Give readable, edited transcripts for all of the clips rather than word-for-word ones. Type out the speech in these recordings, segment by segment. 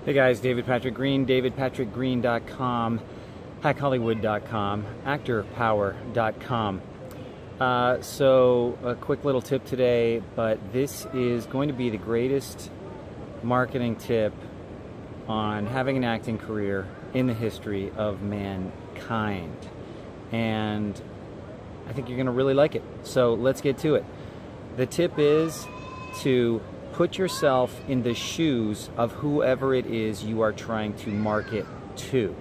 Hey guys, David Patrick Green, davidpatrickgreen.com, hackhollywood.com, actorpower.com. So a quick little tip today, but this is going to be the greatest marketing tip on having an acting career in the history of mankind. And I think you're going to really like it. So let's get to it. The tip is to put yourself in the shoes of whoever it is you are trying to market to.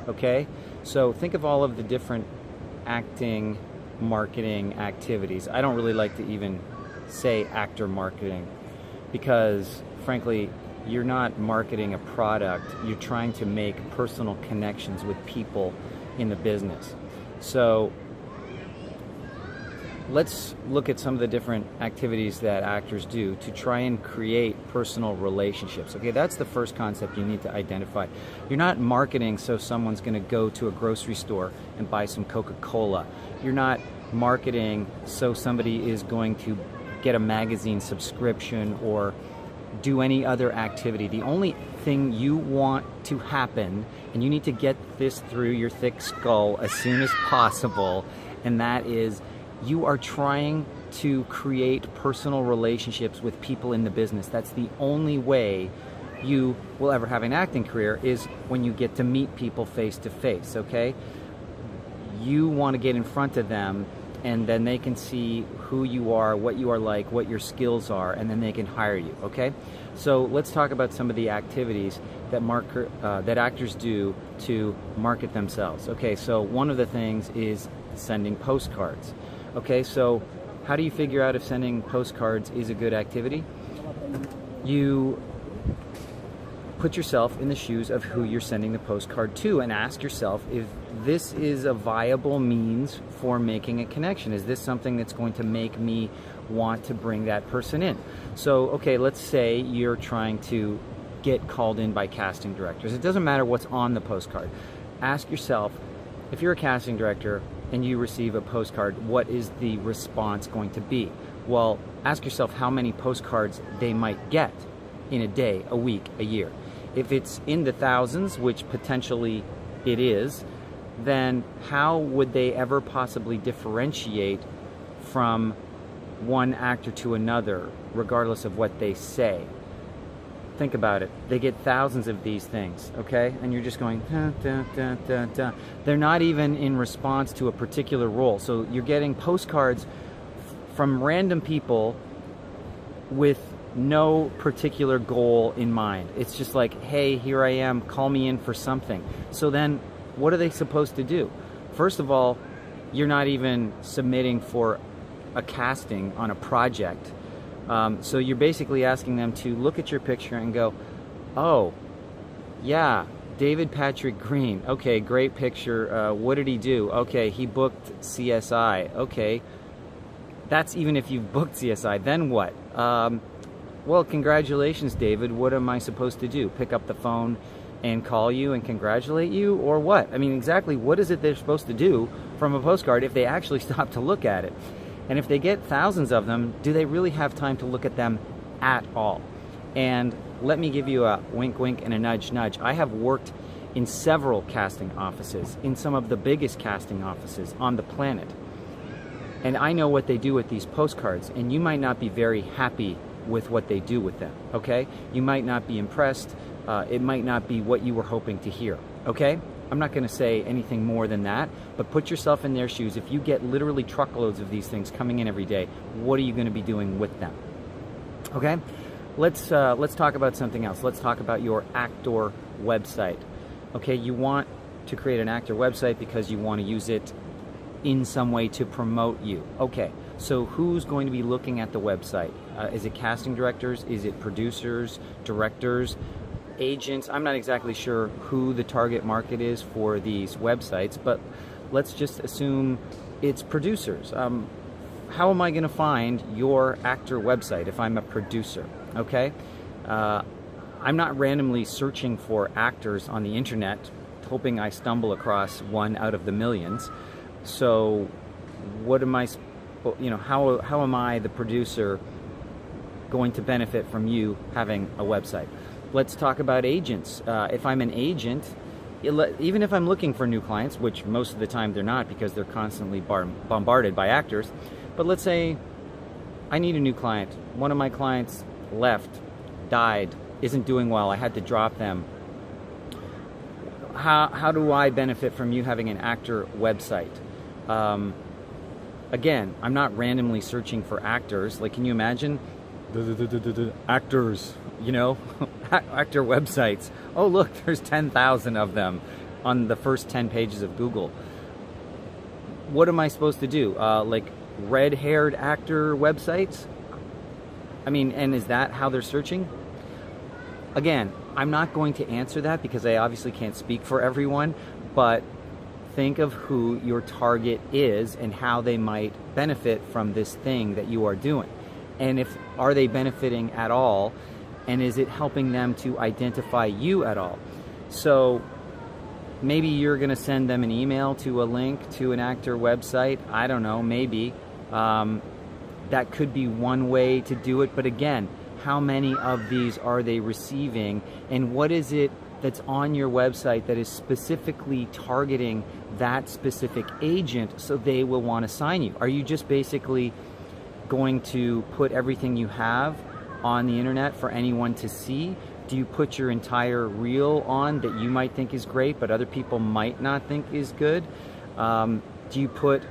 Okay? So think of all of the different acting marketing activities. I don't really like to even say actor marketing because, frankly, you're not marketing a product. You're trying to make personal connections with people in the business. So let's look at some of the different activities that actors do to try and create personal relationships. Okay, that's the first concept you need to identify. You're not marketing so someone's going to go to a grocery store and buy some Coca-Cola. You're not marketing so somebody is going to get a magazine subscription or do any other activity. The only thing you want to happen, and you need to get this through your thick skull as soon as possible, and that is you are trying to create personal relationships with people in the business. That's the only way you will ever have an acting career, is when you get to meet people face to face, okay? You want to get in front of them, and then they can see who you are, what you are like, what your skills are, and then they can hire you, okay? So let's talk about some of the activities that actors do to market themselves. Okay, so one of the things is sending postcards. Okay, so how do you figure out if sending postcards is a good activity? You put yourself in the shoes of who you're sending the postcard to and ask yourself if this is a viable means for making a connection. Is this something that's going to make me want to bring that person in? So, okay, let's say you're trying to get called in by casting directors. It doesn't matter what's on the postcard. Ask yourself, if you're a casting director and you receive a postcard, what is the response going to be? Well, ask yourself how many postcards they might get in a day, a week, a year. If it's in the thousands, which potentially it is, then how would they ever possibly differentiate from one actor to another, regardless of what they say? Think about it. They get thousands of these things, okay? And you're just going, dun, dun, dun, dun, dun. They're not even in response to a particular role. So you're getting postcards from random people with no particular goal in mind. It's just like, hey, here I am, call me in for something. So then what are they supposed to do? First of all, you're not even submitting for a casting on a project. So you're basically asking them to look at your picture and go, oh, yeah, David Patrick Green. Okay, great picture. What did he do? Okay, he booked CSI. Okay, that's even if you've booked CSI. Then what? Well, congratulations, David. What am I supposed to do? Pick up the phone and call you and congratulate you, or what? I mean, exactly what is it they're supposed to do from a postcard if they actually stop to look at it? And if they get thousands of them, do they really have time to look at them at all? And let me give you a wink wink and a nudge nudge. I have worked in several casting offices, in some of the biggest casting offices on the planet. And I know what they do with these postcards, and you might not be very happy with what they do with them, okay? You might not be impressed. It might not be what you were hoping to hear, okay? I'm not going to say anything more than that, but put yourself in their shoes. If you get literally truckloads of these things coming in every day, what are you going to be doing with them? Okay? Let's talk about something else. Let's talk about your actor website. Okay, you want to create an actor website because you want to use it in some way to promote you. Okay, so who's going to be looking at the website? Is it casting directors? Is it producers, directors, agents? I'm not exactly sure who the target market is for these websites, but let's just assume it's producers. How am I going to find your actor website if I'm a producer? Okay, I'm not randomly searching for actors on the internet hoping I stumble across one out of the millions. So what am I you know, how am I, the producer, going to benefit from you having a website? Let's talk about agents. If I'm an agent, even if I'm looking for new clients, which most of the time they're not because they're constantly bombarded by actors, but let's say I need a new client. One of my clients left, died, isn't doing well, I had to drop them. How do I benefit from you having an actor website? Again, I'm not randomly searching for actors. Like, can you imagine? Actors, you know, actor websites. Oh, look, there's 10,000 of them on the first 10 pages of Google. What am I supposed to do? Like red-haired actor websites? I mean, and is that how they're searching? Again, I'm not going to answer that because I obviously can't speak for everyone, but think of who your target is and how they might benefit from this thing that you are doing. And are they benefiting at all? And is it helping them to identify you at all? So maybe you're going to send them an email to a link to an actor website. I don't know, maybe. That could be one way to do it. But again, how many of these are they receiving? And what is it that's on your website that is specifically targeting that specific agent so they will want to sign you? Are you just basically going to put everything you have on the internet for anyone to see? Do you put your entire reel on that you might think is great but other people might not think is good? Do you put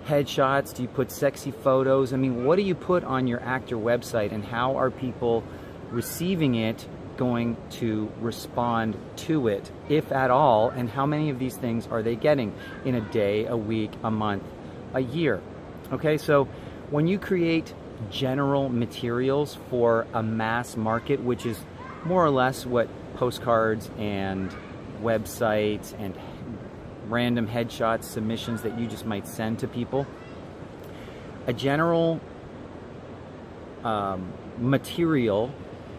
headshots? Do you put sexy photos? I mean, what do you put on your actor website, and how are people receiving it, going to respond to it, if at all? And how many of these things are they getting in a day, a week, a month, a year? Okay, so when you create general materials for a mass market, which is more or less what postcards and websites and random headshots, submissions that you just might send to people, a general material,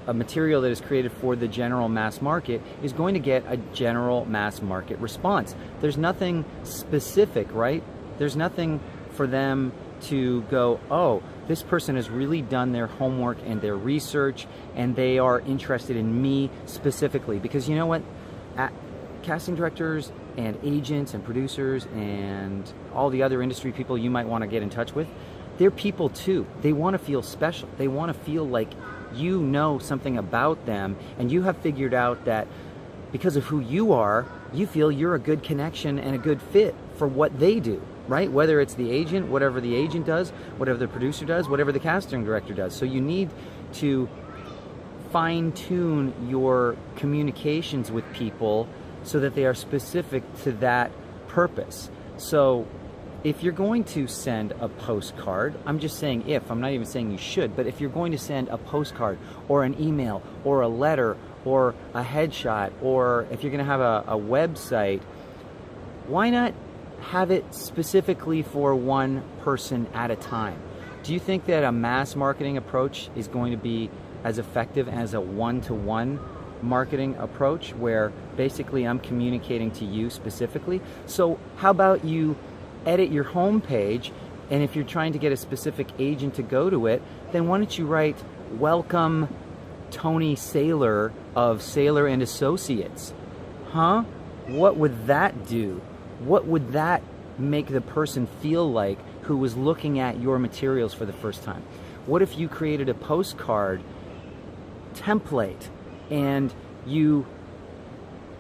a material that is created for the general mass market, is going to get a general mass market response. There's nothing specific, right? There's nothing for them to go, oh, this person has really done their homework and their research and they are interested in me specifically. Because you know what? Casting directors and agents and producers and all the other industry people you might want to get in touch with, they're people too. They want to feel special. They want to feel like you know something about them, and you have figured out that because of who you are, you feel you're a good connection and a good fit for what they do, right? Whether it's the agent, whatever the agent does, whatever the producer does, whatever the casting director does. So you need to fine-tune your communications with people so that they are specific to that purpose. So if you're going to send a postcard, I'm just saying if, I'm not even saying you should, but if you're going to send a postcard or an email or a letter or a headshot, or if you're going to have a website, why not have it specifically for one person at a time? Do you think that a mass marketing approach is going to be as effective as a one-to-one marketing approach where basically I'm communicating to you specifically? So how about you edit your home page, and if you're trying to get a specific agent to go to it, then why don't you write, "Welcome Tony Saylor of Saylor and Associates"? Huh? What would that do? What would that make the person feel like who was looking at your materials for the first time? What if you created a postcard template and you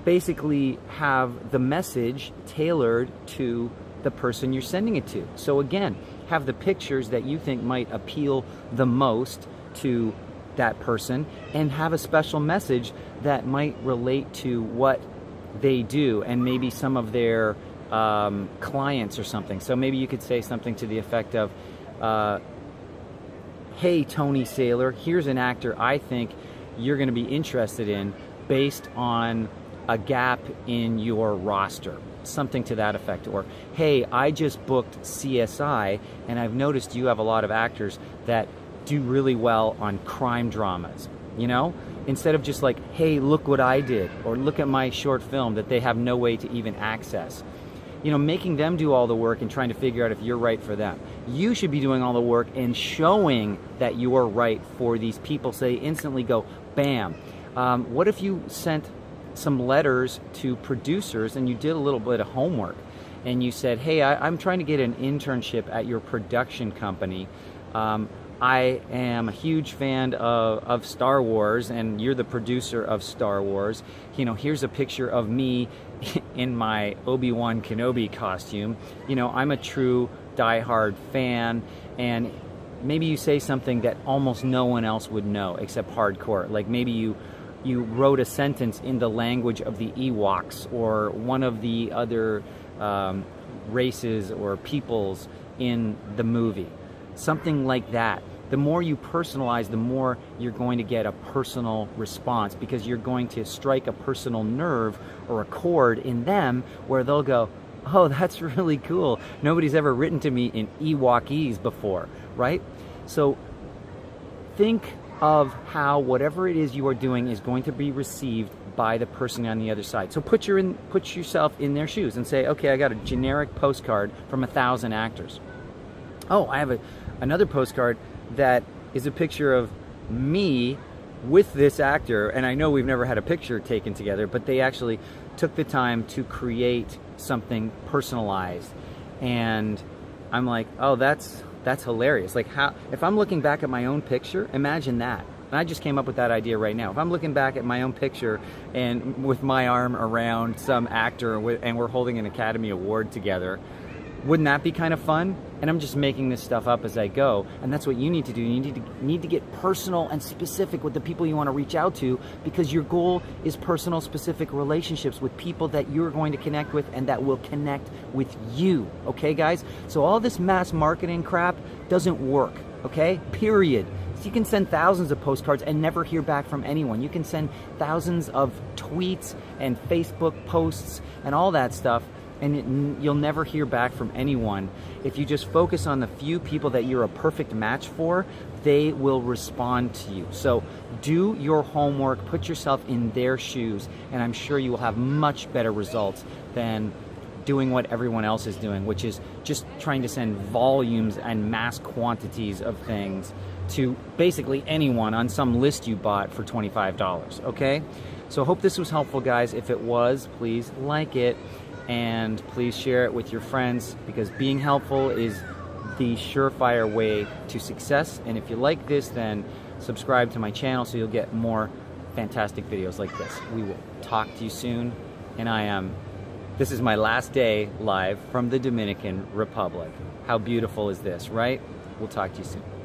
basically have the message tailored to the person you're sending it to? So again, have the pictures that you think might appeal the most to that person, and have a special message that might relate to what they do and maybe some of their clients or something. So maybe you could say something to the effect of, "Hey, Tony Saylor, here's an actor I think you're going to be interested in based on a gap in your roster." Something to that effect. Or, "Hey, I just booked CSI and I've noticed you have a lot of actors that do really well on crime dramas." You know, instead of just like, "Hey, look what I did," or "Look at my short film," that they have no way to even access. making them do all the work and trying to figure out if you're right for them. You should be doing all the work and showing that you are right for these people, so they instantly go, bam. What if you sent some letters to producers and you did a little bit of homework and you said, hey, I'm trying to get an internship at your production company. I am a huge fan of Star Wars, and you're the producer of Star Wars. Here's a picture of me in my Obi-Wan Kenobi costume. I'm a true diehard fan, and maybe you say something that almost no one else would know except hardcore. Like maybe you wrote a sentence in the language of the Ewoks or one of the other races or peoples in the movie. Something like that. The more you personalize, the more you're going to get a personal response, because you're going to strike a personal nerve or a chord in them where they'll go, oh, that's really cool. Nobody's ever written to me in Ewokese before, right? So think of how whatever it is you are doing is going to be received by the person on the other side. So put yourself in their shoes and say, okay, I got a generic postcard from 1,000 actors. Oh, I have another postcard that is a picture of me with this actor, and I know we've never had a picture taken together, but they actually took the time to create something personalized. And I'm like, oh, that's hilarious. Like, how, if I'm looking back at my own picture, imagine that. And I just came up with that idea right now. If I'm looking back at my own picture and with my arm around some actor and we're holding an Academy Award together, wouldn't that be kind of fun? And I'm just making this stuff up as I go. And that's what you need to do. You need to get personal and specific with the people you want to reach out to, because your goal is personal, specific relationships with people that you're going to connect with and that will connect with you. Okay, guys? So all this mass marketing crap doesn't work. Okay? Period. So you can send thousands of postcards and never hear back from anyone. You can send thousands of tweets and Facebook posts and all that stuff, and you'll never hear back from anyone. If you just focus on the few people that you're a perfect match for, they will respond to you. So do your homework, put yourself in their shoes, and I'm sure you will have much better results than doing what everyone else is doing, which is just trying to send volumes and mass quantities of things to basically anyone on some list you bought for $25, okay? So I hope this was helpful, guys. If it was, please like it. And please share it with your friends, because being helpful is the surefire way to success. And if you like this, then subscribe to my channel so you'll get more fantastic videos like this. We will talk to you soon. And this is my last day live from the Dominican Republic. How beautiful is this, right? We'll talk to you soon.